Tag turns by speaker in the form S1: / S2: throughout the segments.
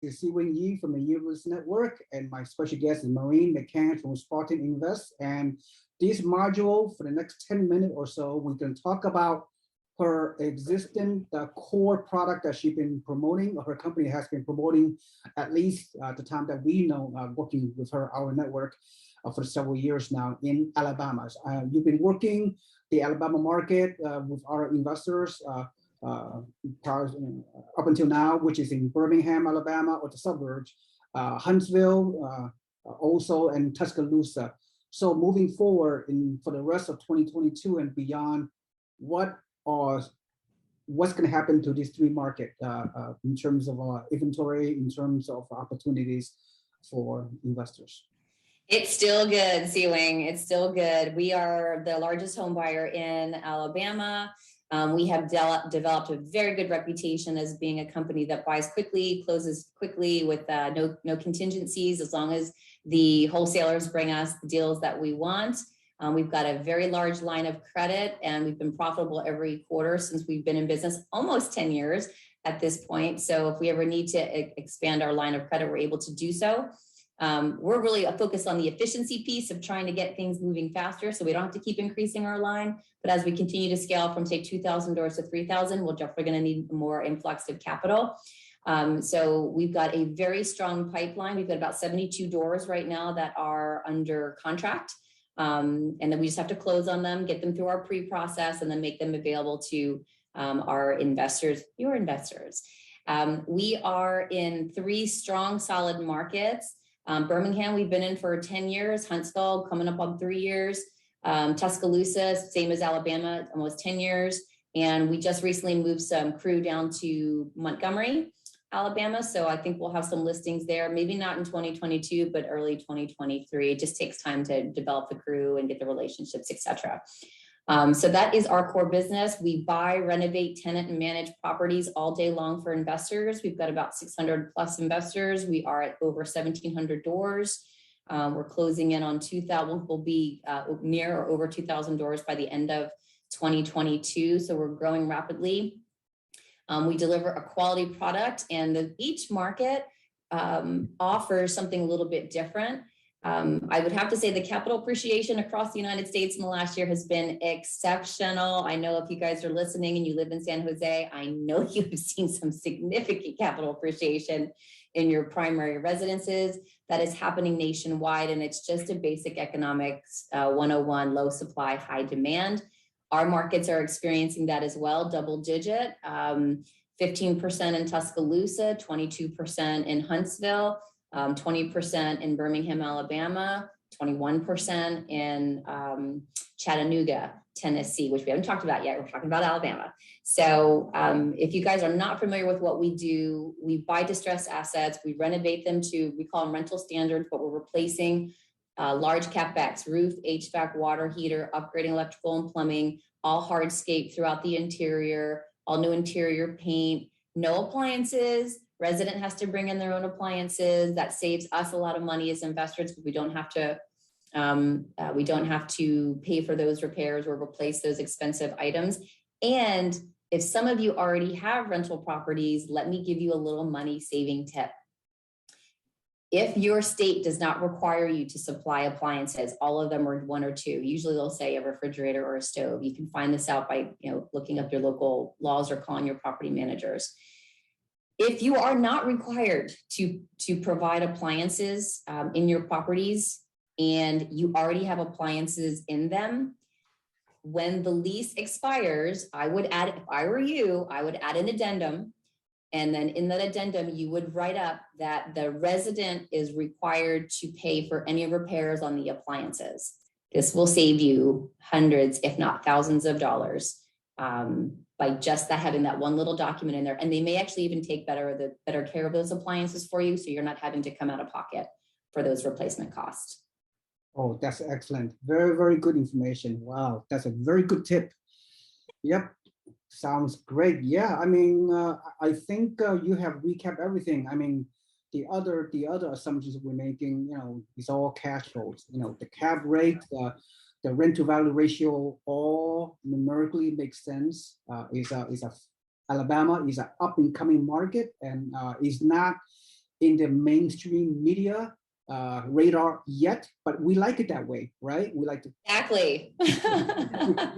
S1: is Seewing Yee from the Yee Real Estate Network, and my special guest is Maureen McCann from Spartan Invest. And this module, for the next 10 minutes or so, we can talk about her existing core product that she's been promoting, or her company has been promoting, at least the time that we know, working with her, our network, for several years now in Alabama. You've been working the Alabama market with our investors up until now, which is in Birmingham, Alabama, or the suburbs, Huntsville, also, and Tuscaloosa. So moving forward for the rest of 2022 and beyond, what's going to happen to these three markets in terms of inventory, in terms of opportunities for investors?
S2: It's still good, Seewing. It's still good. We are the largest home buyer in Alabama. We have developed a very good reputation as being a company that buys quickly, closes quickly with no contingencies, as long as the wholesalers bring us the deals that we want. We've got a very large line of credit, and we've been profitable every quarter since we've been in business, almost 10 years at this point. So if we ever need to expand our line of credit, we're able to do so. We're really focused on the efficiency piece of trying to get things moving faster, so we don't have to keep increasing our line. But as we continue to scale from, say, 2,000 doors to 3,000, we're definitely going to need more influx of capital. So we've got a very strong pipeline. We've got about 72 doors right now that are under contract. And then we just have to close on them, get them through our pre-process, and then make them available to our investors, your investors. We are in 3 strong, solid markets. Birmingham, we've been in for 10 years. Huntsville, coming up on 3 years. Tuscaloosa, same as Alabama, almost 10 years. And we just recently moved some crew down to Montgomery, Alabama. So I think we'll have some listings there, maybe not in 2022, but early 2023. It just takes time to develop the crew and get the relationships, etc. So that is our core business. We buy, renovate, tenant, and manage properties all day long for investors. We've got about 600 plus investors. We are at over 1,700 doors. We're closing in on 2,000. We'll be near or over 2,000 doors by the end of 2022. So we're growing rapidly. We deliver a quality product, and each market offers something a little bit different. I would have to say the capital appreciation across the United States in the last year has been exceptional. I know if you guys are listening and you live in San Jose, I know you've seen some significant capital appreciation in your primary residences. That is happening nationwide, and it's just a basic economics 101, low supply, high demand. Our markets are experiencing that as well, double digit, 15% in Tuscaloosa, 22% in Huntsville, 20% in Birmingham, Alabama, 21% in Chattanooga, Tennessee, which we haven't talked about yet. We're talking about Alabama. So if you guys are not familiar with what we do, we buy distressed assets, we renovate them to, we call them rental standards, but we're replacing large CapEx, roof, HVAC, water heater, upgrading electrical and plumbing, all hardscape throughout the interior, all new interior paint, no appliances. Resident has to bring in their own appliances. That saves us a lot of money as investors because we don't have to pay for those repairs or replace those expensive items. And if some of you already have rental properties, let me give you a little money saving tip. If your state does not require you to supply appliances, all of them are 1 or 2. Usually they'll say a refrigerator or a stove. You can find this out by looking up your local laws or calling your property managers. If you are not required to provide appliances in your properties and you already have appliances in them, when the lease expires, I would add, if I were you, I would add an addendum. And then in that addendum, you would write up that the resident is required to pay for any repairs on the appliances. This will save you hundreds, if not thousands of dollars by just having that one little document in there. And they may actually even take better care of those appliances for you, so you're not having to come out of pocket for those replacement costs.
S1: Oh, that's excellent. Very, very good information. Wow, that's a very good tip. Yep. Sounds great. Yeah, I mean, I think you have recapped everything. I mean, the other assumptions we're making, it's all cash flows. The cap rate, the rent to value ratio, all numerically makes sense. Alabama is an up and coming market, and is not in the mainstream media radar yet, but we like it that way, right? We like to
S2: Exactly.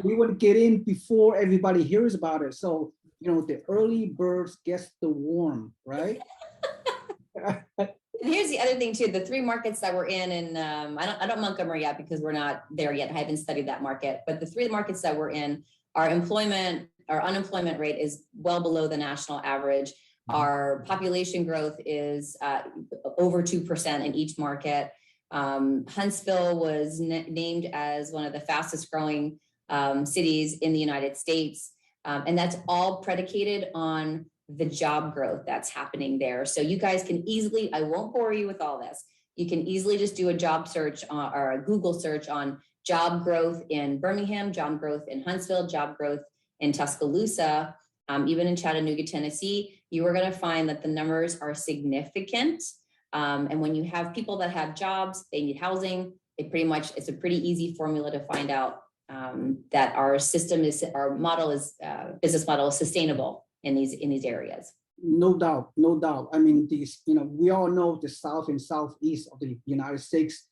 S1: we want to get in before everybody hears about it. So, you know, the early birds gets the worm, right?
S2: And here's the other thing too, the 3 markets that we're in, and I don't Montgomery yet because we're not there yet. I haven't studied that market, but the 3 markets that we're in, our unemployment rate is well below the national average. Our population growth is over 2% in each market. Huntsville was named as one of the fastest growing cities in the United States. And that's all predicated on the job growth that's happening there. So you guys can easily, I won't bore you with all this. You can easily just do a job search or a Google search on job growth in Birmingham, job growth in Huntsville, job growth in Tuscaloosa, even in Chattanooga, Tennessee. You are going to find that the numbers are significant. And when you have people that have jobs, they need housing. It's a pretty easy formula to find out that our business model is sustainable in these areas.
S1: No doubt, no doubt. I mean, we all know the South and Southeast of the United States,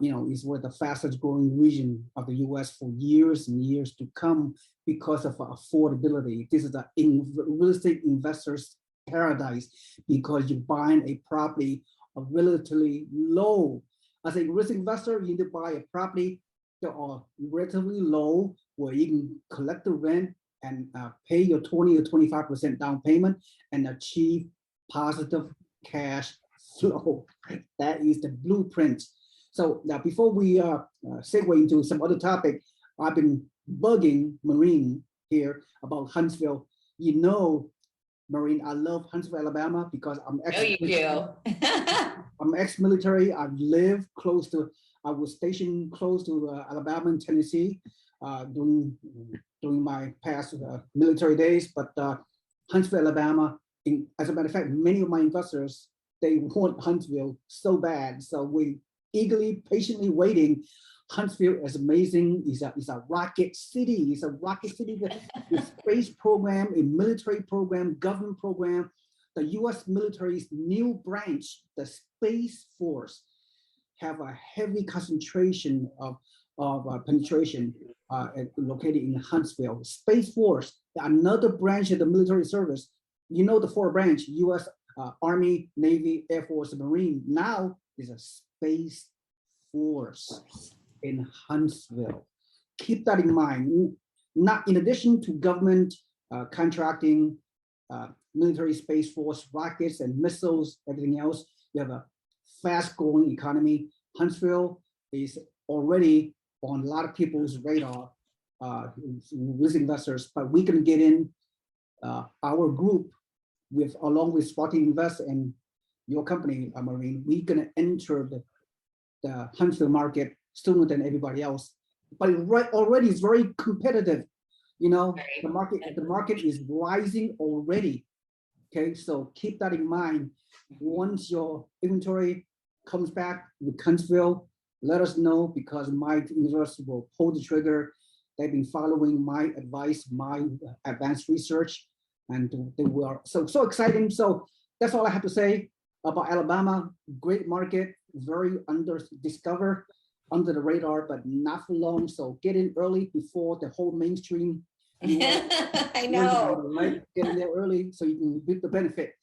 S1: is where the fastest growing region of the U.S. for years and years to come because of affordability. This is the real estate investors' paradise because you're buying a property of relatively low. As a real estate investor, you need to buy a property that are relatively low where you can collect the rent and pay your 20 or 25% down payment and achieve positive cash flow. That is the blueprint. So now before we segue into some other topic, I've been bugging Maureen here about Huntsville. You know, Maureen, I love Huntsville, Alabama because I'm I'm ex-military. I was stationed close to Alabama and Tennessee during my past military days, but Huntsville, Alabama, as a matter of fact, many of my investors, they want Huntsville so bad. So we eagerly, patiently waiting. Huntsville is amazing. It's a rocket city. It's a rocket city. The space program, a military program, government program, the U.S. military's new branch, the Space Force, have a heavy concentration of penetration located in Huntsville. Space Force, another branch of the military service. You know the 4 branch, U.S. Army, Navy, Air Force, and Marine. Now is a Space Force in Huntsville. Keep that in mind. Not in addition to government contracting, military Space Force, rockets and missiles, everything else, you have a fast-growing economy. Huntsville is already on a lot of people's radar with investors, but we can get in our group along with Spartan Invest and your company, Maureen. We're gonna enter the Huntsville market sooner than everybody else, but already is very competitive. You know, the market is rising already. Okay, so keep that in mind. Once your inventory comes back with Huntsville, let us know because my investors will pull the trigger. They've been following my advice, my advanced research, and they were so exciting. So that's all I have to say about Alabama. Great market, very discovered, under the radar, but not for long. So get in early before the whole mainstream.
S2: I know.
S1: Right? Get in there early so you can reap the benefit.